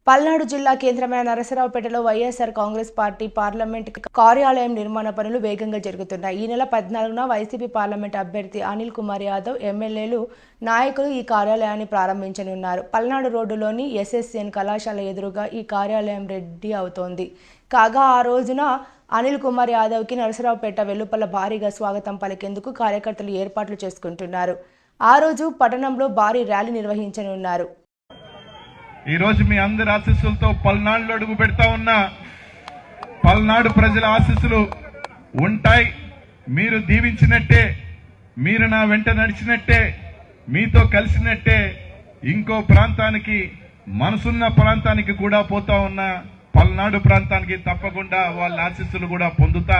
పల్నాడు జిల్లా కేంద్రమైన నరసరావుపేటలో YSR Congress party parliament కార్యాలయం నిర్మాణ పనులు వేగంగా జరుగుతున్నాయి. ఈ నెల 14న వైసీపీ పార్లమెంట్ అభ్యర్థి అనిల్ కుమార్ యాదవ్, ఎమ్మెల్యేలు, నాయకులు ఈ కార్యాలయాన్ని ప్రారంభించనున్నారు. పల్నాడు రోడ్డులోని ఎస్ఎస్ఎన్ కళాశాల ఎదురుగా ఈ కార్యాలయం రెడీ అవుతోంది. కాగా ఆ రోజున అనిల్ కుమార్ యాదవ్కి నరసరావుపేట వెలుపల భారీగా స్వాగతం పలికేందుకు కార్యకర్తలు ఏర్పాట్లు చేసుకుంటున్నారు. ఆ రోజు పట్టణంలో భారీ ర్యాలీ నిర్వహించనున్నారు. ఈ రోజు మీ అందరి ఆశీస్సులతో పల్నాడులో అడుగు పెడతా ఉన్నా. పల్నాడు ప్రజల ఆశీస్సులు ఉంటాయి. మీరు దీవించినట్టే, మీరు నా వెంట నడిచినట్టే, మీతో కలిసినట్టే ఇంకో ప్రాంతానికి, మనసున్న ప్రాంతానికి కూడా పోతా ఉన్నా. పల్నాడు ప్రాంతానికి తప్పకుండా వాళ్ళ ఆశీస్సులు కూడా పొందుతా.